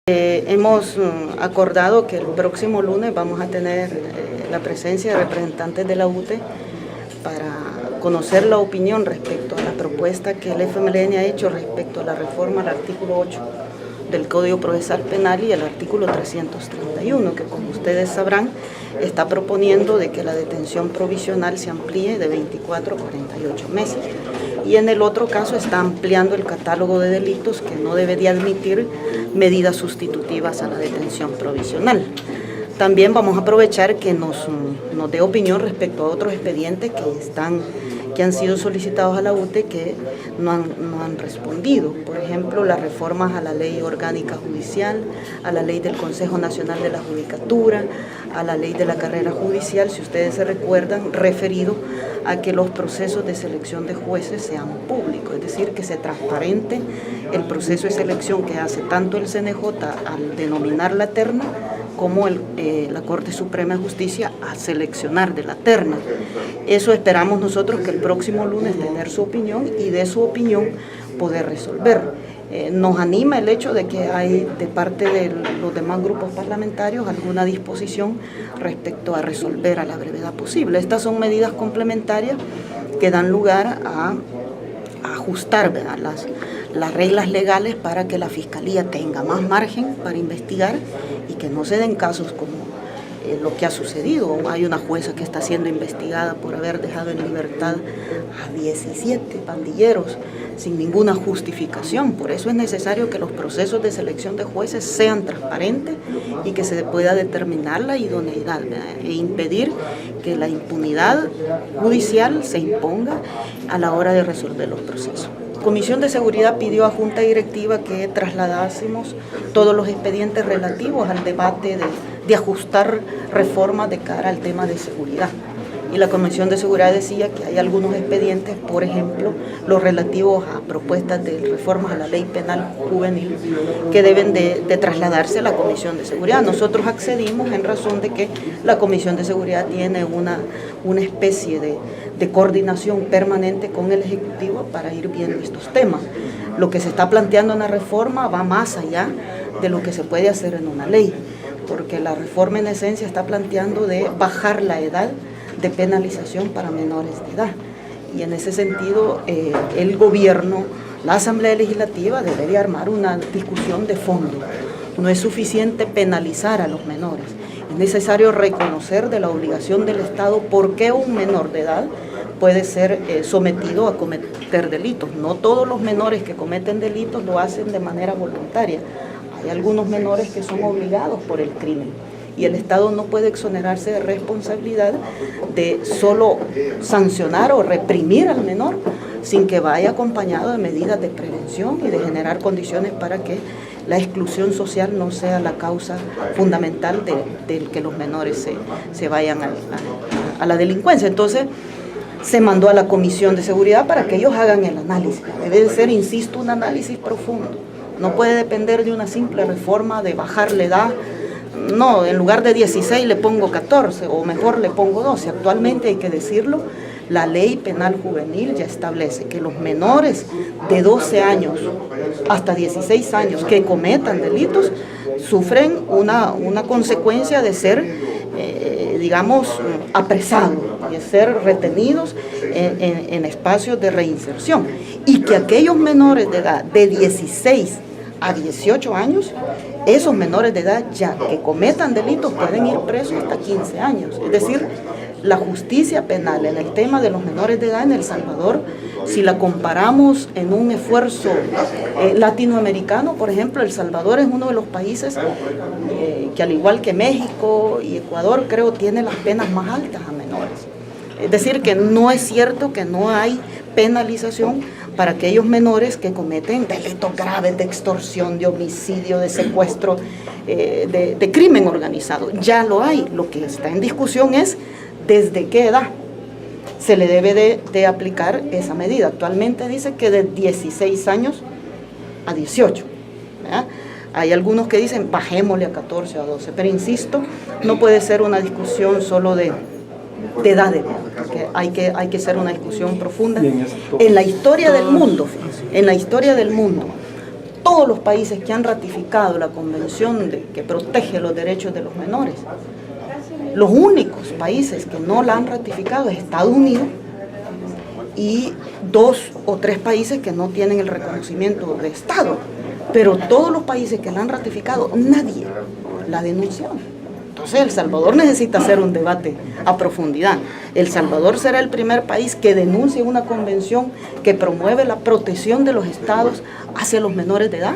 Hemos acordado que el próximo lunes vamos a tener la presencia de representantes de la UTE para conocer la opinión respecto a la propuesta que el FMLN ha hecho respecto a la reforma al artículo 8 del Código Procesal Penal y el artículo 331, que como ustedes sabrán está proponiendo de que la detención provisional se amplíe de 24 a 48 meses. Y en el otro caso está ampliando el catálogo de delitos que no debería admitir medidas sustitutivas a la detención provisional. También vamos a aprovechar que nos dé opinión respecto a otros expedientes que han sido solicitados a la UTE que no han respondido. Por ejemplo, las reformas a la Ley Orgánica Judicial, a la Ley del Consejo Nacional de la Judicatura, a la Ley de la Carrera Judicial, si ustedes se recuerdan, referido a que los procesos de selección de jueces sean públicos, es decir, que se transparente el proceso de selección que hace tanto el CNJ al denominar la terna, como la Corte Suprema de Justicia a seleccionar de la terna. Eso esperamos nosotros que el próximo lunes tener su opinión y de su opinión poder resolver. Nos anima el hecho de que hay de parte de los demás grupos parlamentarios alguna disposición respecto a resolver a la brevedad posible. Estas son medidas complementarias que dan lugar a ajustar, ¿verdad?, las reglas legales para que la Fiscalía tenga más margen para investigar y que no se den casos como lo que ha sucedido. Hay una jueza que está siendo investigada por haber dejado en libertad a 17 pandilleros sin ninguna justificación. Por eso es necesario que los procesos de selección de jueces sean transparentes y que se pueda determinar la idoneidad, ¿verdad?, e impedir que la impunidad judicial se imponga a la hora de resolver los procesos. La Comisión de Seguridad pidió a Junta Directiva que trasladásemos todos los expedientes relativos al debate de ajustar reformas de cara al tema de seguridad. Y la Comisión de Seguridad decía que hay algunos expedientes, por ejemplo, los relativos a propuestas de reformas a la Ley Penal Juvenil, que deben de trasladarse a la Comisión de Seguridad. Nosotros accedimos en razón de que la Comisión de Seguridad tiene una especie de coordinación permanente con el Ejecutivo para ir viendo estos temas. Lo que se está planteando en la reforma va más allá de lo que se puede hacer en una ley, porque la reforma en esencia está planteando de bajar la edad de penalización para menores de edad. Y en ese sentido, el gobierno, la Asamblea Legislativa debería armar una discusión de fondo. No es suficiente penalizar a los menores, es necesario reconocer de la obligación del Estado por qué un menor de edad puede ser sometido a cometer delitos. No todos los menores que cometen delitos lo hacen de manera voluntaria. Hay algunos menores que son obligados por el crimen. Y el Estado no puede exonerarse de responsabilidad de solo sancionar o reprimir al menor sin que vaya acompañado de medidas de prevención y de generar condiciones para que la exclusión social no sea la causa fundamental de que los menores se vayan a la delincuencia. Entonces, se mandó a la Comisión de Seguridad para que ellos hagan el análisis. Debe de ser, insisto, un análisis profundo. No puede depender de una simple reforma de bajar la edad. No, en lugar de 16 le pongo 14 o mejor le pongo 12. Actualmente, hay que decirlo, la Ley Penal Juvenil ya establece que los menores de 12 años hasta 16 años que cometan delitos sufren una consecuencia de ser, digamos, apresados y de ser retenidos en espacios de reinserción. Y que aquellos menores de edad de 16 a 18 años, esos menores de edad ya que cometan delitos pueden ir presos hasta 15 años. Es decir, la justicia penal en el tema de los menores de edad en El Salvador, si la comparamos en un esfuerzo latinoamericano, por ejemplo, El Salvador es uno de los países que, al igual que México y Ecuador, creo, tiene las penas más altas a menores. Es decir, que no es cierto que no hay penalización para aquellos menores que cometen delitos graves de extorsión, de homicidio, de secuestro, de crimen organizado. Ya lo hay. Lo que está en discusión es desde qué edad se le debe de aplicar esa medida. Actualmente dice que de 16 años a 18. ¿Verdad? Hay algunos que dicen bajémosle a 14 o a 12, pero insisto, no puede ser una discusión solo de edades, porque hay que hacer una discusión profunda. En la historia del mundo, todos los países que han ratificado la Convención que protege los derechos de los menores, los únicos países que no la han ratificado es Estados Unidos y 2 o 3 países que no tienen el reconocimiento de Estado. Pero todos los países que la han ratificado, nadie la denunció. Entonces El Salvador necesita hacer un debate a profundidad. El Salvador será el primer país que denuncie una convención que promueve la protección de los estados hacia los menores de edad.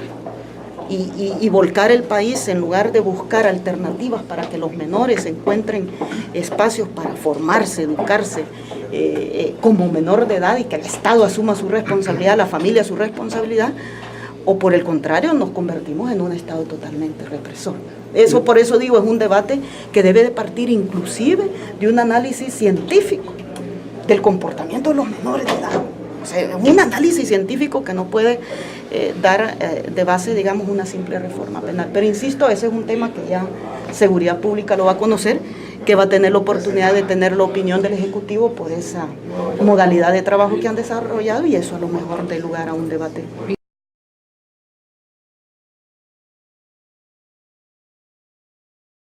Y volcar el país en lugar de buscar alternativas para que los menores encuentren espacios para formarse, educarse como menor de edad y que el Estado asuma su responsabilidad, la familia su responsabilidad, o por el contrario nos convertimos en un Estado totalmente represor. Por eso digo, es un debate que debe de partir inclusive de un análisis científico del comportamiento de los menores de edad. O sea, un análisis científico que no puede dar de base, digamos, una simple reforma penal. Pero insisto, ese es un tema que ya Seguridad Pública lo va a conocer, que va a tener la oportunidad de tener la opinión del Ejecutivo por esa modalidad de trabajo que han desarrollado, y eso a lo mejor dé lugar a un debate.